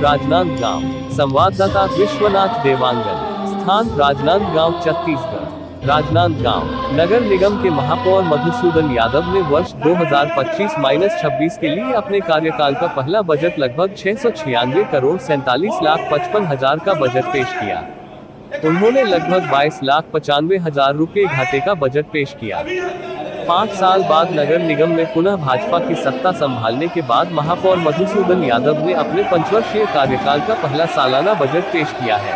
राजनांदगांव। संवाददाता विश्वनाथ देवांगन। स्थान राजनांदगांव, छत्तीसगढ़। राजनांदगांव नगर निगम के महापौर मधुसूदन यादव ने वर्ष 2025-26 के लिए अपने कार्यकाल का पहला बजट लगभग 696 करोड़ 47,55,000 का बजट पेश किया। उन्होंने लगभग 22,95,000 रुपये घाटे का बजट पेश किया। 5 साल बाद नगर निगम में पुनः भाजपा की सत्ता संभालने के बाद महापौर मधुसूदन यादव ने अपने 5 वर्षीय कार्यकाल का पहला सालाना बजट पेश किया है।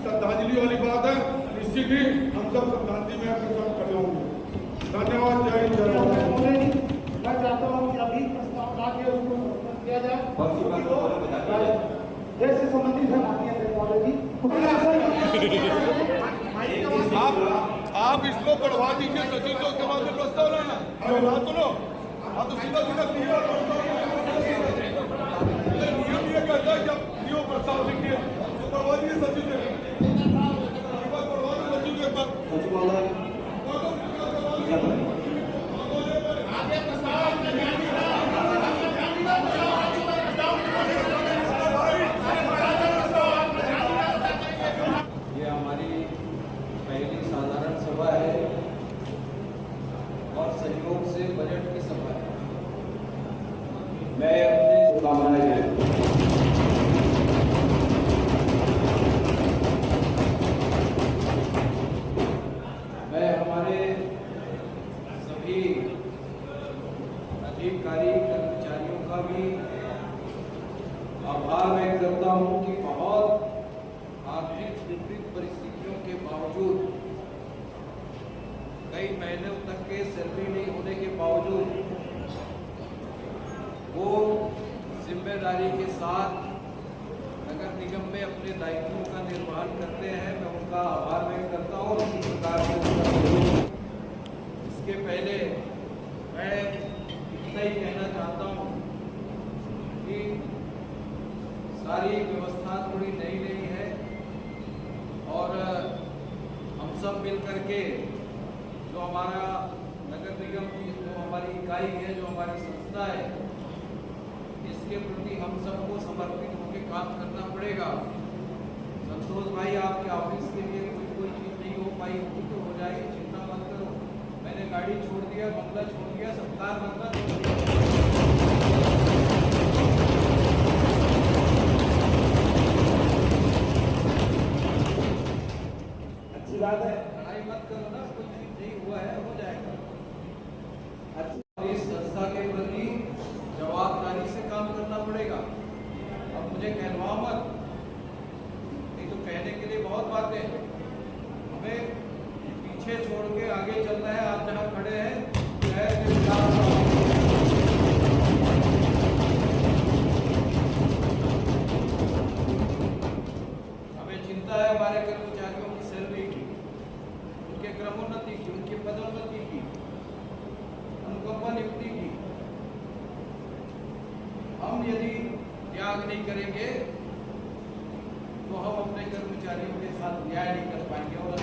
श्रद्धांजलि वाली बात है, निश्चित ही हम सब श्रद्धांजलि में आपके साथ खड़े होंगे। धन्यवाद। जय हिंद, जय भारत। मैं चाहता हूँ कि अभी प्रस्ताव ला के उसको समर्पण किया जाए। देश से संबंधित है माननीय टेक्नोलॉजी। आप इसको बढ़वा दीजिए सचिव को, उसके बाद में प्रस्ताव लाना। अरे बात सुनो, आप तो सीधा सीधा नियम ये कहता है कि आप नियो प्रस्ताव लिखिए तो बढ़वा दीजिए सचिव से। ये हमारी पहली साधारण सभा है और सहयोग से बजट की सभा है। मैं अपने शुभकामनाएं हमारे सभी अधिकारी कर्मचारियों का भी आभार व्यक्त करता हूं कि बहुत आर्थिक विपरीत परिस्थितियों के बावजूद, कई महीनों तक के सैलरी नहीं होने के बावजूद वो जिम्मेदारी के साथ नगर निगम में अपने दायित्वों का निर्वहन करते हैं। मैं उनका आभार व्यक्त करता हूँ। इसी प्रकार से इसके पहले मैं इतना ही कहना चाहता हूँ कि सारी व्यवस्था थोड़ी नई नई है और हम सब मिल करके जो हमारा नगर निगम की जो हमारी इकाई है, जो हमारी संस्था है, इसके प्रति हम सबको समर्पित होकर काम करना पड़ेगा। संतोष भाई, आपके ऑफिस के लिए कोई चीज नहीं हो पाई होगी तो हो जाएगी, चिंता मत करो। मैंने गाड़ी छोड़ दिया, बंगला छोड़ दिया, सत्कार बंगला छोड़ दिया। अच्छी बात है, लड़ाई मत करो ना, कुछ नहीं हुआ है, हो जाएगा। इस संस्था के प्रति जवाबदारी से काम करना पड़ेगा। अब मुझे कहलवा मत, नहीं तो कहने के लिए बहुत बातें हैं, हमें पीछे छोड़ के आगे चलना है। आप जहाँ खड़े हैं हमें चिंता है हमारे कर्मचारियों की सैलरी की, उनके क्रमोन्नति की, उनकी पदोन्नति की, अनुकंपा नियुक्ति की। हम यदि त्याग नहीं करेंगे तो हम अपने कर्मचारियों के साथ न्याय नहीं कर पाएंगे और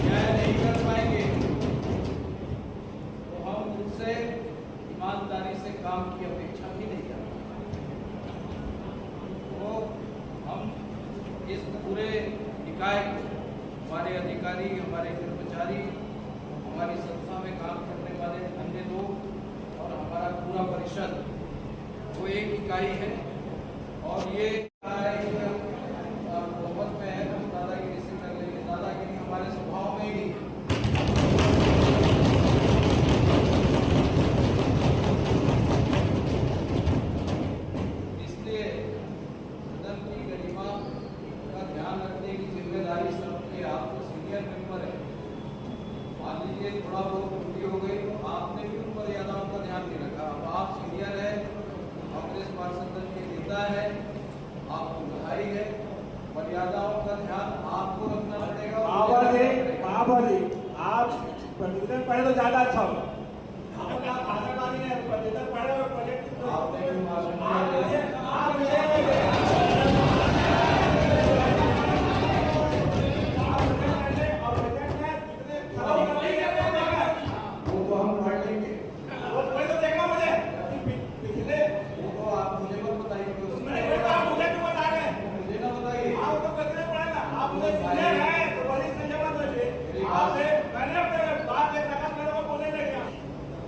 न्याय नहीं कर पाएंगे तो हम उनसे ईमानदारी से काम की अपेक्षा भी नहीं कर पाएंगे। तो हम इस पूरे निकाय को, हमारे अधिकारी, हमारे कर्मचारी, हमारी संस्था में काम करने वाले अन्य लोग और हमारा पूरा परिषद, वो एक इकाई है और ये बहुमत में है। हम दादागिरी से कर लेंगे, दादागिरी हमारे स्वभाव में ही नहीं है। इसलिए सदन की गरिमा का ध्यान रखने की जिम्मेदारी सबकी। आप तो सीनियर मेंबर है, मान लीजिए थोड़ा बहुत त्रुटि हो गई तो आपने भी उन मर्यादाओं का ध्यान नहीं रखा। अब आप सीनियर है, कांग्रेस पार्षद दल के नेता है, आपको बधाई है। मर्यादाओं का ध्यान आपको रखना पड़ेगा और महाबली आप प्रतिदिन पढ़े तो ज्यादा अच्छा होगा। आप भाषण वाली है, प्रतिदिन पढ़े और प्रोजेक्ट आपने भी भाषण वो तो हम पढ़ लेंगे, वो तो आप मुझे मत बताइए, मुझे ना बताइए।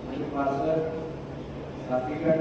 मेरे पार्षद साथीगण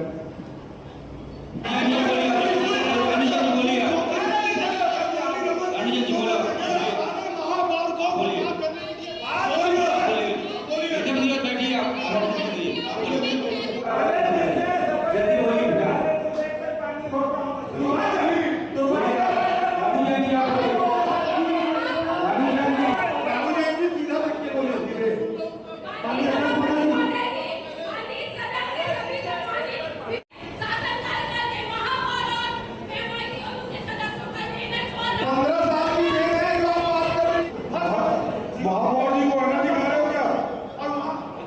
महापौर जी को अन्ना दिखा रहे हो क्या?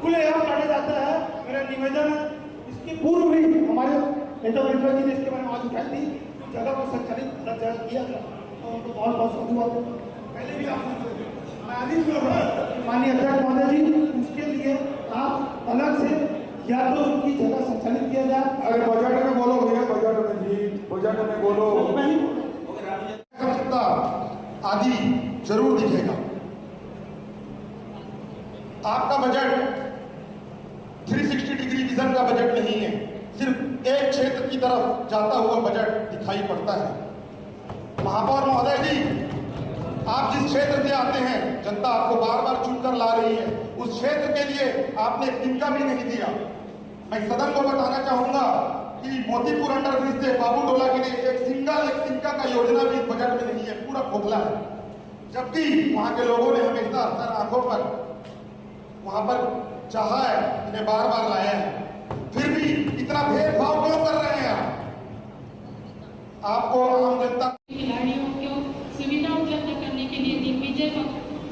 खुलेआम पढ़ा जाता है। मेरा निवेदन है, इसके पूर्व भी हमारे नेता जी ने इसके बारे में आवाज उठाई थी, जगह को संचालित किया गया और उनको बहुत बहुत साधुवाद देता हूं। पहले भी आप माननीय अध्यक्ष महोदय जी, उसके लिए आप अलग से या तो उनकी जगह संचालित किया जाए। अरे बजट में बोलो भैया, बजट में जी, बजट में बोलो। मैं ही आवश्यकता आदि जरूर दिखेगा। आपका बजट 360 डिग्री विजन का बजट नहीं है, सिर्फ एक क्षेत्र की तरफ जाता हुआ बजट दिखाई पड़ता है। महापौर महोदय जी, आप जिस क्षेत्र से आते हैं, जनता आपको बार बार चुनकर ला रही है, उस क्षेत्र के लिए आपने एक तिनका भी नहीं दिया। मैं सदन को बताना चाहूंगा कि मोतीपुर अंडर ब्रिज से बाबू टोला के लिए एक तिनका का योजना भी इस बजट में नहीं है, पूरा खोखला है। जबकि वहां के लोगों ने हमेशा सर आंखों पर वहां पर चाहा है, इन्हें बार बार लाया है, फिर भी इतना भेदभाव क्यों कर रहे हैं आपको आम जनता खिलाड़ियों को सुविधा उपलब्ध करने के लिए दिग्विजय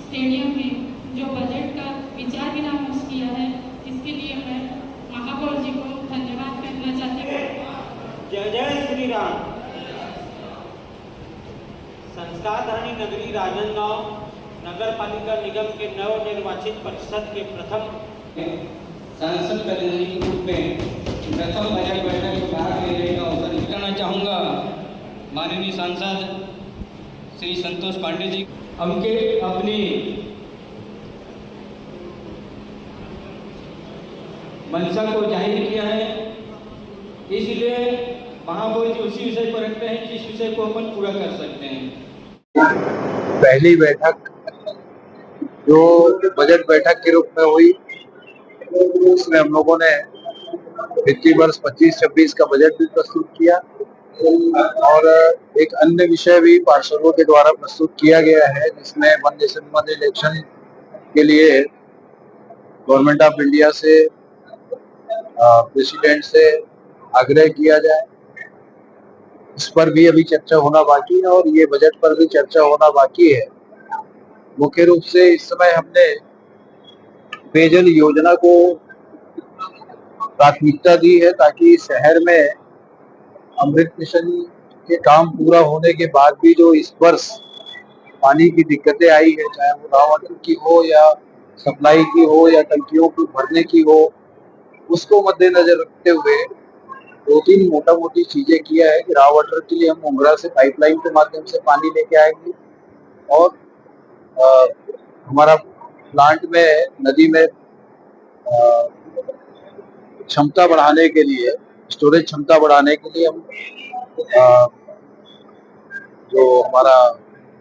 स्टेडियम में जो बजट का विचार विमर्श किया है, इसके लिए मैं महापौर जी को धन्यवाद करना चाहती हूँ। जय जय श्री राम। संस्कारधानी नगरी राजनांदगांव नगर पालिका निगम के नवनिर्वाचित परिषद के प्रथम सांसद प्रतिनिधि के रूप में प्रथम बजट बैठक में भाग लेने का अवसर करना चाहूँगा। माननीय सांसद श्री संतोष पांडे जी हमके अपनी मंशा को जाहिर किया है, इसलिए महापौर जी उसी विषय पर रखते हैं जिस विषय को अपन पूरा कर सकते हैं। पहली बैठक जो बजट बैठक के रूप में हुई, उसमें हम लोगों ने वित्तीय वर्ष 25-26 का बजट भी प्रस्तुत किया और एक अन्य विषय भी पार्षदों के द्वारा प्रस्तुत किया गया है, जिसमें 1 नेशन 1 इलेक्शन के लिए गवर्नमेंट ऑफ इंडिया से प्रेसिडेंट से आग्रह किया जाए। इस पर भी अभी चर्चा होना बाकी है और ये बजट पर भी चर्चा होना बाकी है। मुख्य रूप से इस समय हमने पेयजल योजना को प्राथमिकता दी है, ताकि शहर में अमृत मिशन के काम पूरा होने के बाद भी जो इस वर्ष पानी की दिक्कतें आई है, चाहे वो रॉ वाटर की हो या सप्लाई की हो या टंकियों को भरने की हो, उसको मद्देनजर रखते हुए 2-3 मोटा मोटी चीजें किया है कि रॉ वाटर के लिए हम मुंगरा से पाइपलाइन के माध्यम से पानी लेके आएंगे और हमारा प्लांट में नदी में क्षमता बढ़ाने के लिए, स्टोरेज क्षमता बढ़ाने के लिए हम जो हमारा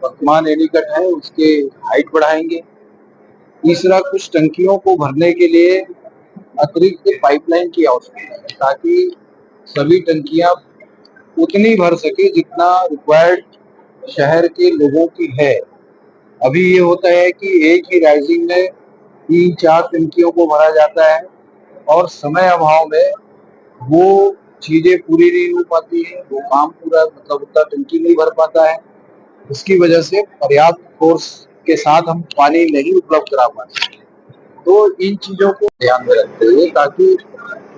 वर्तमान एनीकट है उसके हाइट बढ़ाएंगे। तीसरा, कुछ टंकियों को भरने के लिए अतिरिक्त पाइपलाइन की आवश्यकता है, ताकि सभी टंकियां उतनी भर सके जितना रिक्वायर्ड शहर के लोगों की है। अभी ये होता है कि एक ही राइजिंग में 3-4 टंकियों को भरा जाता है और समय अभाव में वो चीजें पूरी नहीं हो पाती है, वो काम पूरा मतलब उतना टंकी नहीं भर पाता है। उसकी वजह से पर्याप्त फोर्स के साथ हम पानी नहीं उपलब्ध करा पाते। तो इन चीजों को ध्यान में रखते हुए, ताकि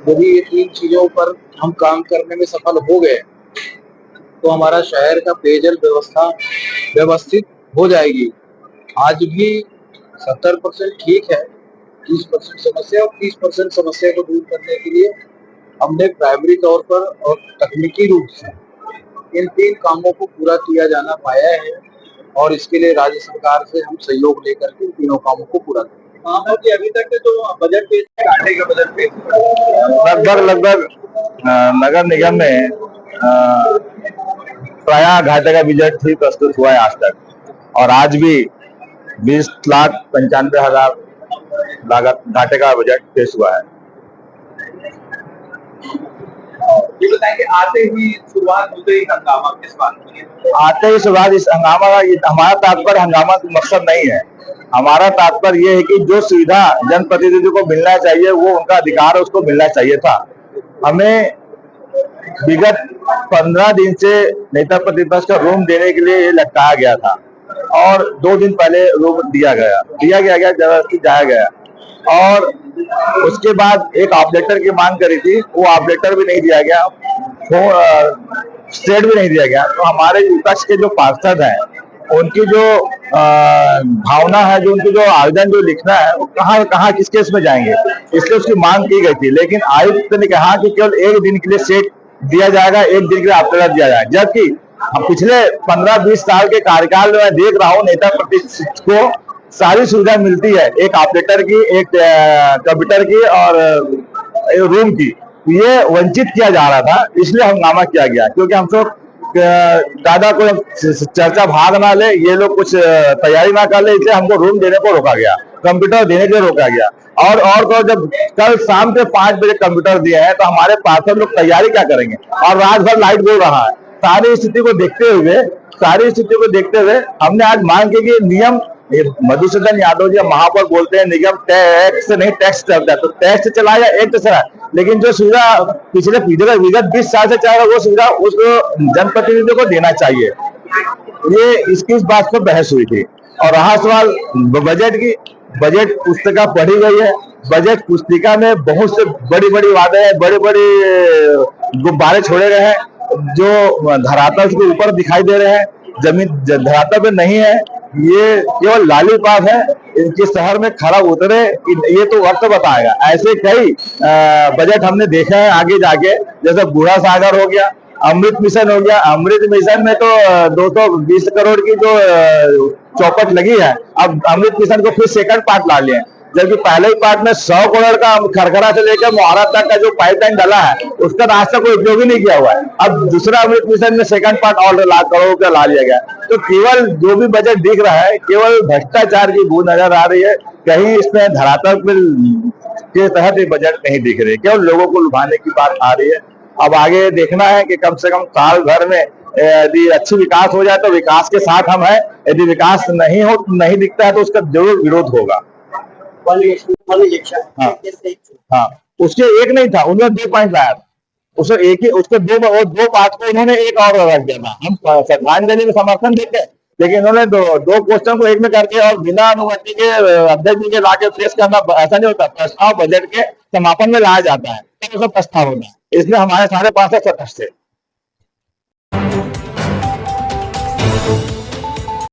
यदि ये 3 चीजों पर हम काम करने में सफल हो गए तो हमारा शहर का पेयजल व्यवस्था व्यवस्थित हो जाएगी। आज भी 70% ठीक है, 30% समस्या, और 30% समस्या को दूर करने के लिए हमने प्राइमरी तौर पर और तकनीकी रूप से इन 3 कामों को पूरा किया जाना पाया है, और इसके लिए राज्य सरकार से हम सहयोग लेकर के इन तीनों कामों को पूरा करेंगे। अभी तक के जो बजट पेश है, घाटे का बजट पेश लगभग नगर निगम में प्राय घाटे का बजट ही प्रस्तुत हुआ है आज तक, और आज भी 20,95,000 लागत घाटे का बजट पेश हुआ है। ये बताएंगे, आते ही शुरुआत होते ही हंगामा किस बात की है? आते ही शुरुआत इस हंगामा का, हमारा तात्पर्य हंगामा का मकसद नहीं है। हमारा तात्पर्य ये है कि जो सुविधा जनप्रतिनिधि को मिलना चाहिए, वो उनका अधिकार है, उसको मिलना चाहिए था। हमें विगत 15 दिन से नेता प्रतिपक्ष का रूम देने के लिए ये लटकाया गया था, और 2 दिन पहले रूम दिया गया जबरदस्ती जाया गया, और उसके बाद एक ऑपरेटर की मांग करी थी, वो ऑपरेटर भी नहीं दिया गया, स्टेट भी नहीं दिया गया। तो हमारे विपक्ष के जो पार्षद हैं, उनकी जो भावना है, जो उनकी जो आवेदन जो लिखना है, वो कहाँ किस केस में जाएंगे, इसलिए उसकी मांग की गई थी। लेकिन आयुक्त ने कहा कि केवल 1 दिन के लिए सेट दिया जाएगा, 1 दिन के लिए ऑपरेटर दिया जाएगा, जबकि पिछले 15-20 साल के कार्यकाल में मैं देख रहा हूँ नेता प्रतिपक्ष को सारी सुविधा मिलती है, एक ऑपरेटर की, एक कंप्यूटर की और रूम की। ये वंचित किया जा रहा था, इसलिए हंगामा किया गया, क्योंकि हम सब ज्यादा कोई चर्चा भाग ना ले, ये लोग कुछ तैयारी ना कर ले, इसलिए हमको रूम देने को रोका गया, कंप्यूटर देने के लिए रोका गया। और तो जब कल शाम के 5 बजे कंप्यूटर दिए हैं, तो हमारे पार्षद लोग तैयारी क्या करेंगे, और रात भर लाइट बोल रहा है। सारी स्थिति को देखते हुए हमने आज मांग की कि नियम, मधुसूदन यादव जी महापौर बोलते हैं निगम टैक्स नहीं टैक्स चलता है, तो टैक्स चला या एक चला, लेकिन जो सुविधा पिछले विगत 20 साल से चल रहा है, वो सुविधा उस जनप्रतिनिधियों को देना चाहिए। ये इसकी इस बात पर बहस हुई थी। और रहा सवाल बजट की, बजट पुस्तिका पढ़ी गई है। बजट पुस्तिका में बहुत से बड़ी वादे हैं, बड़े गुब्बारे छोड़े गए हैं, जो धरातल के ऊपर दिखाई दे रहे हैं, जमीन धरातल पे नहीं है। ये केवल लालीपाप है, इनके शहर में खरा उतरे ये तो वक्त बताएगा। ऐसे कई बजट हमने देखे हैं आगे जाके, जैसे बूढ़ा सागर हो गया, अमृत मिशन हो गया। अमृत मिशन में तो 220 करोड़ की जो चौपट लगी है, अब अमृत मिशन को फिर सेकंड पार्ट ला लिए, जबकि पहले ही पार्ट में 100 करोड़ का खरखरा से लेकर मोहरा तक का जो पाइपलाइन डाला है, उसका आज तक कोई उपयोग ही नहीं किया हुआ है। अब दूसरा अमृत मिशन में सेकंड पार्ट और लाख करोड़ का ला लिया गया। तो केवल जो भी बजट दिख रहा है, केवल भ्रष्टाचार की बूंद नजर आ रही है। कहीं इसमें धरातल के तहत ये बजट नहीं दिख रही, केवल लोगों को लुभाने की बात आ रही है। अब आगे देखना है कि कम से कम साल भर में यदि अच्छी विकास हो जाए तो विकास के साथ हम हैं, यदि विकास नहीं दिखता है तो उसका जरूर विरोध होगा। हाँ, उसके एक नहीं था, उन्होंने 2 पॉइंट लाया था, उसको एक ही, उसके 2 पार्ट को उन्होंने एक और रख दिया था। हम श्रद्धांजलि में समर्थन देते, लेकिन उन्होंने दो क्वेश्चन को एक में करके और बिना अनुमति के अध्यक्ष जी के लाके पेश करना ऐसा नहीं होता। प्रस्ताव बजट के समापन में लाया जाता है, तो प्रस्ताव होता है, इसलिए हमारे सारे 5 सदस्य थे।